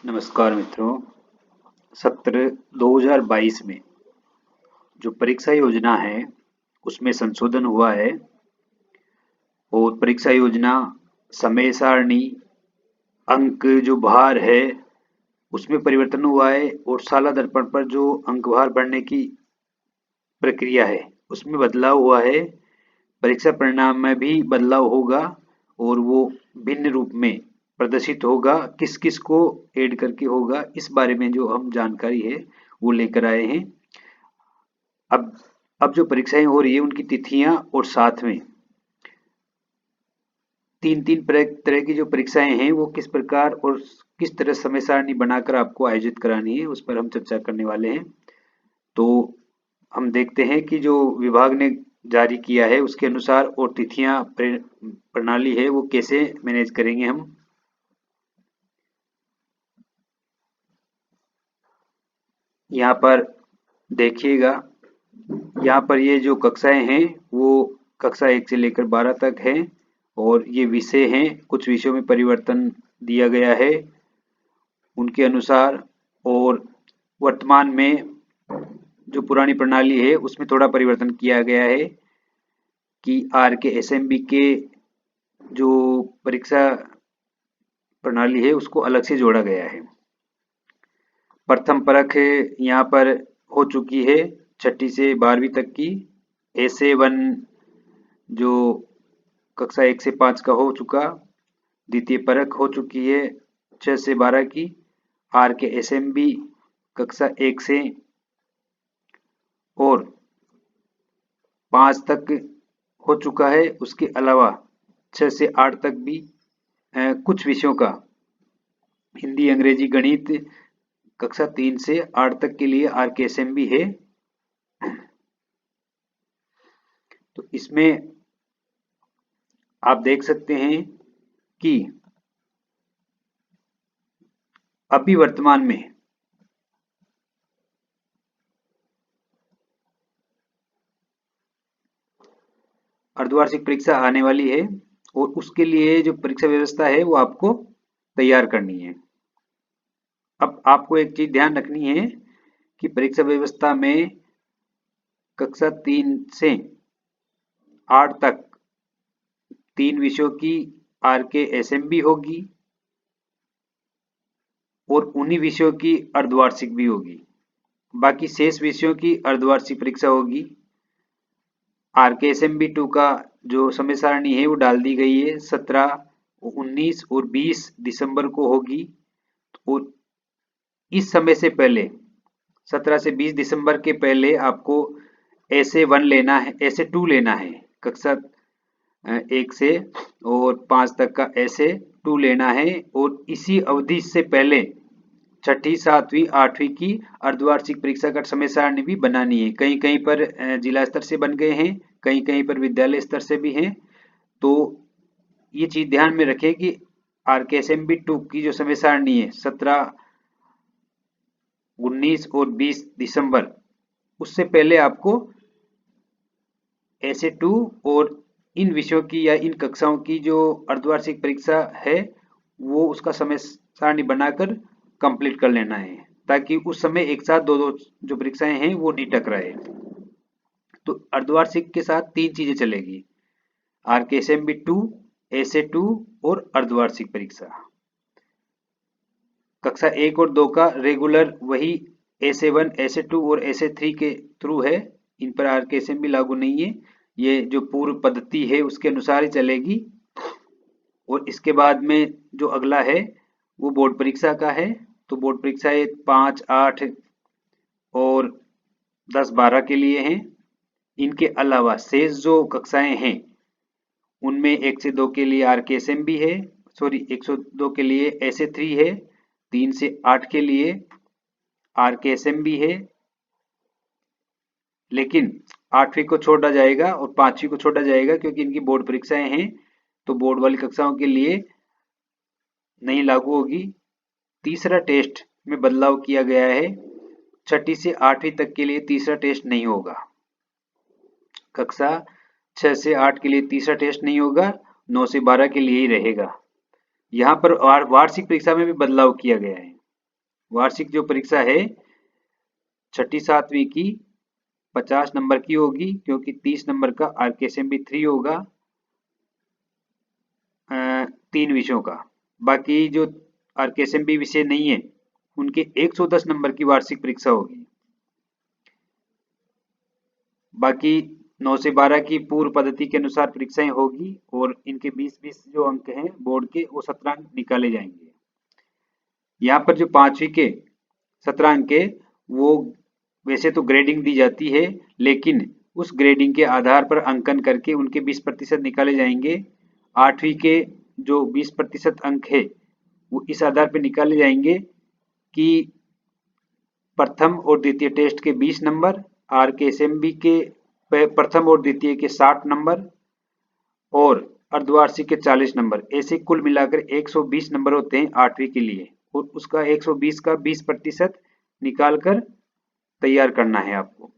नमस्कार मित्रों। सत्र 2022 में जो परीक्षा योजना है उसमें संशोधन हुआ है और परीक्षा योजना, समय सारणी, अंक जो भार है उसमें परिवर्तन हुआ है और शाला दर्पण पर जो अंक भार बढ़ने की प्रक्रिया है उसमें बदलाव हुआ है। परीक्षा परिणाम में भी बदलाव होगा और वो भिन्न रूप में प्रदर्शित होगा। किस किस को ऐड करके होगा, इस बारे में जो हम जानकारी है वो लेकर आए हैं। अब जो परीक्षाएं हो रही है उनकी तिथियां और साथ में तीन तीन तरह की जो परीक्षाएं हैं वो किस प्रकार और किस तरह समय सारणी बनाकर आपको आयोजित करानी है उस पर हम चर्चा करने वाले हैं। तो हम देखते हैं कि जो विभाग ने जारी किया है उसके अनुसार और तिथियां प्रणाली है वो कैसे मैनेज करेंगे हम। यहाँ पर देखिएगा, यहाँ पर ये जो कक्षाएं हैं वो कक्षा 1 से लेकर 12 तक है और ये विषय हैं। कुछ विषयों में परिवर्तन दिया गया है उनके अनुसार, और वर्तमान में जो पुरानी प्रणाली है उसमें थोड़ा परिवर्तन किया गया है कि आर के एसएमबी के जो परीक्षा प्रणाली है उसको अलग से जोड़ा गया है। प्रथम परख यहाँ पर हो चुकी है 6ठी से 12वीं तक की। ऐसे 1 जो कक्षा 1 से 5 का हो चुका। द्वितीय परख हो चुकी है 6 से 12 की। आर के एसएमबी कक्षा 1 से और 5 तक हो चुका है। उसके अलावा 6 से 8 तक भी कुछ विषयों का हिंदी, अंग्रेजी, गणित कक्षा 3 से 8 तक के लिए आर के एसएमबी है। तो इसमें आप देख सकते हैं कि अभी वर्तमान में अर्धवार्षिक परीक्षा आने वाली है और उसके लिए जो परीक्षा व्यवस्था है वो आपको तैयार करनी है। अब आपको एक चीज ध्यान रखनी है कि परीक्षा व्यवस्था में कक्षा 3 से 8 तक 3 विषयों की आर के एसएमबी होगी और उन्हीं विषयों की अर्धवार्षिक भी होगी। बाकी शेष विषयों की अर्धवार्षिक परीक्षा होगी। आर के एसएमबी 2 का जो समय सारणी है वो डाल दी गई है। 17, 19 और 20 दिसंबर को होगी और इस समय से पहले 17 से 20 दिसंबर के पहले आपको ऐसे 1 लेना है, ऐसे 2 लेना है। कक्षा 1 से और 5 तक का ऐसे 2 लेना है और इसी अवधि से पहले 6ठी, 7वीं, 8वीं की अर्धवार्षिक परीक्षा का समय सारणी भी बनानी है। कहीं कहीं पर जिला स्तर से बन गए हैं, कहीं कहीं पर विद्यालय स्तर से भी हैं। तो ये चीज ध्यान में रखें कि आर के एस एम बी 2 की जो समय सारणी है 17, 19 और 20 दिसंबर, उससे पहले आपको ऐसे 2 और इन विषयों की या इन कक्षाओं की जो अर्धवार्षिक परीक्षा है वो उसका समय सारणी बनाकर कंप्लीट कर लेना है ताकि उस समय एक साथ दो दो जो परीक्षाएं हैं वो नहीं टकराए। तो अर्धवार्षिक के साथ 3 चीजें चलेगी, आर के एस एम बी 2, ऐसे 2 और अर्धवार्षिक परीक्षा। कक्षा 1 और 2 का रेगुलर वही ऐसे 1, ऐसे 2 और ऐसे 3 के थ्रू है। इन पर आर के एस एम बी लागू नहीं है। ये जो पूर्व पद्धति है उसके अनुसार ही चलेगी। और इसके बाद में जो अगला है वो बोर्ड परीक्षा का है। तो बोर्ड परीक्षाएं 5, 8 और 10, 12 के लिए हैं। इनके अलावा शेष जो कक्षाएं हैं उनमें 1 से 2 के लिए आर के एस एम बी है, सॉरी 102 के लिए ऐसे 3 है, 3 से 8 के लिए आर के एस एम बी है। लेकिन 8वीं को छोड़ा जाएगा और 5वीं को छोड़ा जाएगा क्योंकि इनकी बोर्ड परीक्षाएं हैं तो बोर्ड वाली कक्षाओं के लिए नहीं लागू होगी। तीसरा टेस्ट में बदलाव किया गया है। 6ठी से 8वीं तक के लिए तीसरा टेस्ट नहीं होगा। कक्षा 6 से 8 के लिए तीसरा टेस्ट नहीं होगा, 9 से 12 के लिए ही रहेगा। यहाँ पर वार्षिक परीक्षा में भी बदलाव किया गया है। वार्षिक जो परीक्षा है छठी सातवीं की 50 नंबर की होगी, क्योंकि 30 नंबर का आरकेएसएमबी 3 होगा 3 विषयों का। बाकी जो आरकेएसएमबी विषय नहीं है उनके 110 नंबर की वार्षिक परीक्षा होगी। बाकी 9 से 12 की पूर्व पद्धति के अनुसार परीक्षाएं होगी और इनके 20-20 जो अंक हैं बोर्ड के, वो 17 अंक निकाले जाएंगे। यहाँ पर जो 5वीं के 17 अंक के, वो वैसे तो ग्रेडिंग दी जाती है, लेकिन उस ग्रेडिंग के आधार पर अंकन करके उनके 20% निकाले जाएंगे। 8वीं के जो 20% अंक है वो इस आधार पर निकाले जाएंगे कि प्रथम और द्वितीय टेस्ट के 20 नंबर, आरकेएसएमबी के प्रथम और द्वितीय के 60 नंबर और अर्धवार्षिक के 40 नंबर, ऐसे कुल मिलाकर 120 नंबर होते हैं 8वीं के लिए, और उसका 120 का 20% निकाल कर तैयार करना है आपको।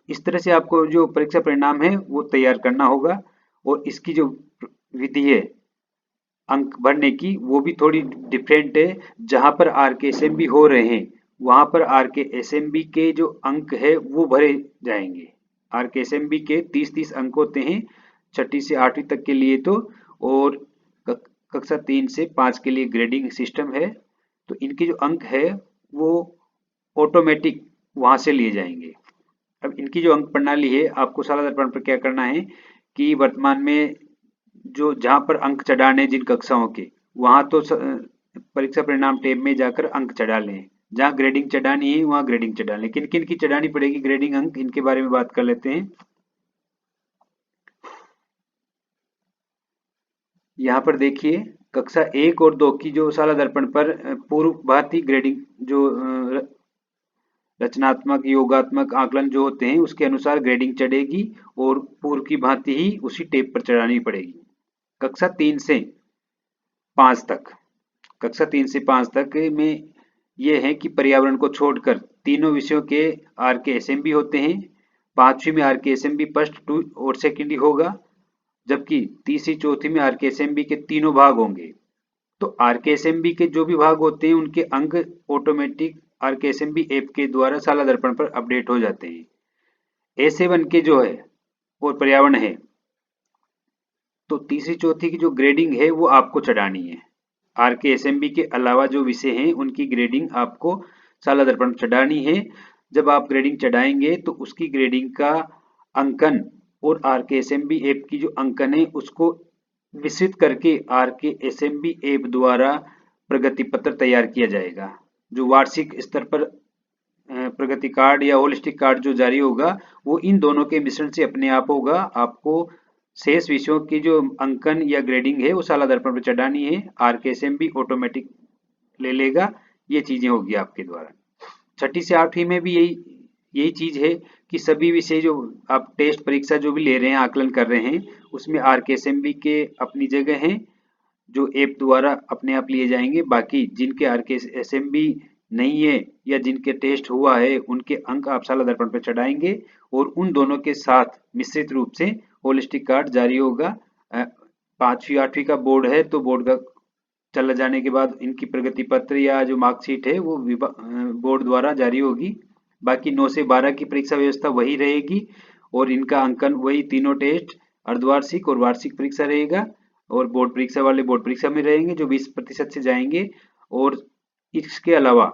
इस तरह से आपको जो परीक्षा परिणाम है वो तैयार करना होगा, और इसकी जो विधि है अंक भरने की वो भी थोड़ी डिफरेंट है। जहां पर आरकेएसएमबी हो रहे हैं वहां पर आरकेएसएमबी के जो अंक है वो भरे जाएंगे। आरकेएसएमबी के 30-30 अंक होते हैं छठी से 8वीं तक के लिए तो, और कक्षा 3 से 5 के लिए ग्रेडिंग सिस्टम है। तो इनके जो अंक है वो ऑटोमेटिक वहां से लिए जाएंगे। अब इनकी जो अंक प्रणाली है, आपको साला दर्पण पर क्या करना है कि वर्तमान में जो जहां पर अंक चढ़ाने जिन कक्षाओं के, वहां तो परीक्षा परिणाम टैब में जाकर अंक चढ़ा लें। जहां ग्रेडिंग चढ़ानी है वहां ग्रेडिंग चढ़ा लें। किन किन की चढ़ानी पड़ेगी ग्रेडिंग अंक, इनके बारे में बात कर लेते हैं। यहाँ पर देखिए कक्षा 1 और 2 की जो साला दर्पण पर पूर्व भारतीय ग्रेडिंग जो रचनात्मक योगात्मक आकलन जो होते हैं उसके अनुसार ग्रेडिंग चढ़ेगी, और पूर्व की भांति ही उसी टेप पर चढ़ानी पड़ेगी। कक्षा 3 से 5 तक, कक्षा 3 से 5 तक में ये है कि पर्यावरण को छोड़कर तीनों विषयों के आरकेएसएमबी होते हैं। 5वीं में आरकेएसएमबी फर्स्ट, 2 और सेकेंड ही होगा, जबकि तीसरी चौथी में आरकेएसएमबी के तीनों भाग होंगे। तो आरकेएसएमबी के जो भी भाग होते हैं उनके अंक ऑटोमेटिक आरकेएसएमबी ऐप के द्वारा साला दर्पण पर अपडेट हो जाते हैं। A7 के जो है और पर्यावरण है, तो तीसरी चौथी की जो ग्रेडिंग है वो आपको चढ़ानी है। आरकेएसएमबी के अलावा जो विषय हैं उनकी ग्रेडिंग आपको साला दर्पण पर चढ़ानी है। जब आप ग्रेडिंग चढ़ाएंगे तो उसकी ग्रेडिंग का अंकन और आरकेएसएमबी ऐप की जो अंकन है उसको मिश्रित करके आरकेएसएमबी ऐप द्वारा प्रगति पत्र तैयार किया जाएगा। जो वार्षिक स्तर पर प्रगति कार्ड या होलिस्टिक कार्ड जो जारी होगा वो इन दोनों के मिश्रण से अपने आप होगा। आपको शेष विषयों की जो अंकन या ग्रेडिंग है वो साला दर्पण पर चढ़ानी है, आरकेएसएमबी ऑटोमेटिक ले लेगा। ये चीजें होगी आपके द्वारा। छठी से 8वीं में भी यही चीज है कि सभी विषय जो आप टेस्ट परीक्षा जो भी ले रहे हैं आकलन कर रहे हैं उसमें आरकेएसएमबी के अपनी जगह हैं जो ऐप द्वारा अपने आप लिए जाएंगे। बाकी जिनके आरकेएसएमबी नहीं है या जिनके टेस्ट हुआ है उनके अंक आप साला दर्पण पर चढ़ाएंगे, और उन दोनों के साथ मिश्रित रूप से होलिस्टिक कार्ड जारी होगा। 5वीं 8वीं का बोर्ड है तो बोर्ड का चला जाने के बाद इनकी प्रगति पत्र या जो मार्कशीट है वो बोर्ड द्वारा जारी होगी। बाकी 9 से 12 की परीक्षा व्यवस्था वही रहेगी, और इनका अंकन वही तीनों टेस्ट अर्धवार्षिक और वार्षिक परीक्षा रहेगा, और बोर्ड परीक्षा वाले बोर्ड परीक्षा में रहेंगे जो 20% से जाएंगे। और इसके अलावा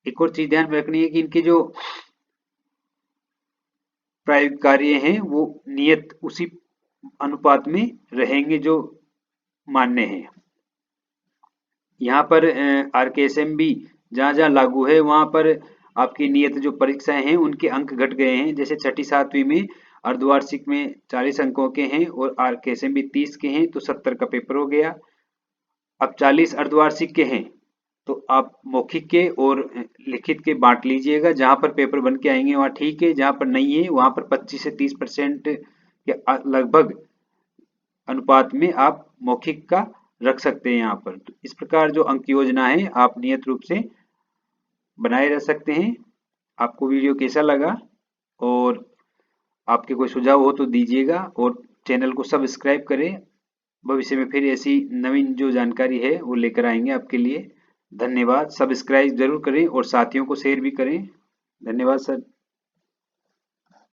एक और चीज ध्यान में रखनी है कि इनके जो प्रायोगिक कार्य हैं वो नियत उसी अनुपात में रहेंगे जो मान्य है। यहाँ पर आरकेएसएमबी जहाँ जहाँ लागू है वहाँ पर आपकी नियत जो परीक्षाएं हैं उनके अंक घट गए हैं। जैसे छठी सातवीं में अर्धवार्षिक में 40 अंकों के हैं और आरकेएसएमबी 30 के हैं तो 70 का पेपर हो गया। अब 40 अर्धवार्षिक के हैं तो आप मौखिक के और लिखित के बांट लीजिएगा। जहां पर पेपर बन के आएंगे वहां ठीक है, जहां पर नहीं है वहां पर 25 से 30% के लगभग अनुपात में आप मौखिक का रख सकते हैं यहाँ पर। तो इस प्रकार जो अंक योजना है आप नियत रूप से बनाए रह सकते हैं। आपको वीडियो कैसा लगा और आपके कोई सुझाव हो तो दीजिएगा, और चैनल को सब्सक्राइब करें। भविष्य में फिर ऐसी नवीन जो जानकारी है वो लेकर आएंगे आपके लिए। धन्यवाद। सब्सक्राइब जरूर करें और साथियों को शेयर भी करें। धन्यवाद सर।